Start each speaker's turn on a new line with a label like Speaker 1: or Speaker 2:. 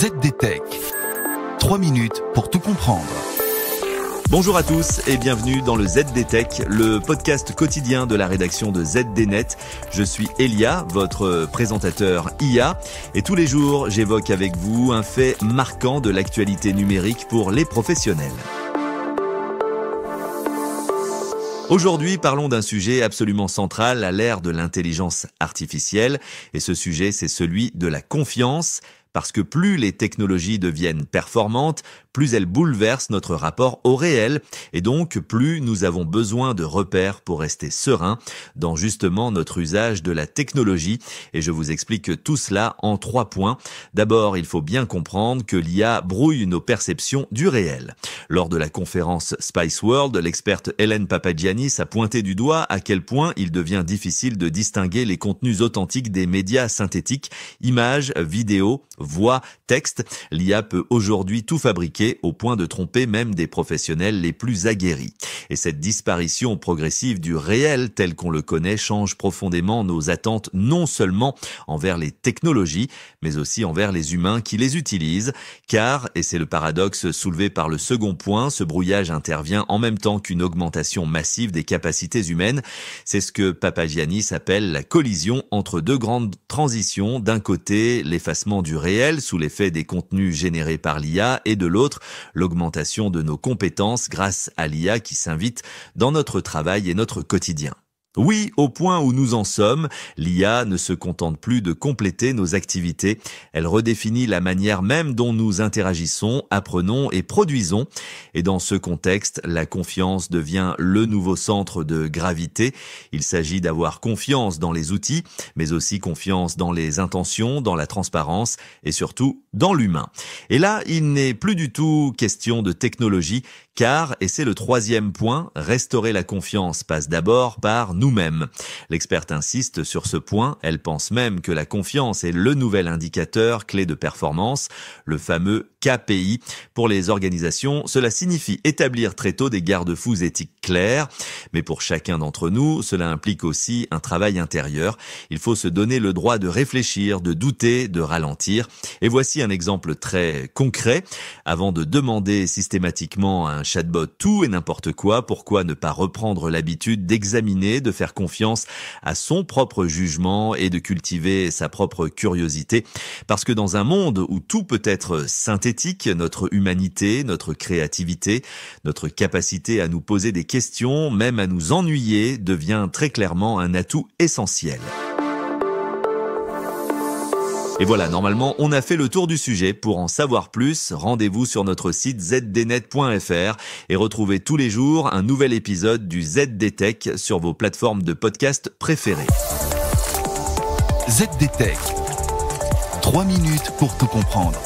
Speaker 1: ZDTech. 3 minutes pour tout comprendre.
Speaker 2: Bonjour à tous et bienvenue dans le ZDTech, le podcast quotidien de la rédaction de ZDNet. Je suis Elia, votre présentateur IA, et tous les jours j'évoque avec vous un fait marquant de l'actualité numérique pour les professionnels. Aujourd'hui, parlons d'un sujet absolument central à l'ère de l'intelligence artificielle, et ce sujet, c'est celui de la confiance. Parce que plus les technologies deviennent performantes, plus elles bouleversent notre rapport au réel, et donc plus nous avons besoin de repères pour rester sereins dans justement notre usage de la technologie. Et je vous explique tout cela en 3 points. D'abord, il faut bien comprendre que l'IA brouille nos perceptions du réel. Lors de la conférence Spice World, l'experte Hélène Papagiannis a pointé du doigt à quel point il devient difficile de distinguer les contenus authentiques des médias synthétiques, images, vidéos, voix, texte. L'IA peut aujourd'hui tout fabriquer au point de tromper même des professionnels les plus aguerris. Et cette disparition progressive du réel tel qu'on le connaît change profondément nos attentes non seulement envers les technologies, mais aussi envers les humains qui les utilisent. Car, et c'est le paradoxe soulevé par le second point, ce brouillage intervient en même temps qu'une augmentation massive des capacités humaines. C'est ce que Papagiannis appelle la collision entre 2 grandes transitions. D'un côté, l'effacement du réel sous l'effet des contenus générés par l'IA, et de l'autre, l'augmentation de nos compétences grâce à l'IA qui s'invite dans notre travail et notre quotidien. Oui, au point où nous en sommes, l'IA ne se contente plus de compléter nos activités. Elle redéfinit la manière même dont nous interagissons, apprenons et produisons. Et dans ce contexte, la confiance devient le nouveau centre de gravité. Il s'agit d'avoir confiance dans les outils, mais aussi confiance dans les intentions, dans la transparence et surtout dans l'humain. Et là, il n'est plus du tout question de technologie, car, et c'est le 3e point, restaurer la confiance passe d'abord par nous-mêmes. L'experte insiste sur ce point, elle pense même que la confiance est le nouvel indicateur clé de performance, le fameux KPI. Pour les organisations, cela signifie établir très tôt des garde-fous éthiques clairs, mais pour chacun d'entre nous, cela implique aussi un travail intérieur. Il faut se donner le droit de réfléchir, de douter, de ralentir. Et voici un exemple très concret. Avant de demander systématiquement à un chatbot tout et n'importe quoi, pourquoi ne pas reprendre l'habitude d'examiner, de faire confiance à son propre jugement et de cultiver sa propre curiosité? Parce que dans un monde où tout peut être synthétique, notre humanité, notre créativité, notre capacité à nous poser des questions, même à nous ennuyer, devient très clairement un atout essentiel. Et voilà, normalement, on a fait le tour du sujet. Pour en savoir plus, rendez-vous sur notre site zdnet.fr et retrouvez tous les jours un nouvel épisode du ZDTech sur vos plateformes de podcast préférées.
Speaker 1: ZDTech. 3 minutes pour tout comprendre.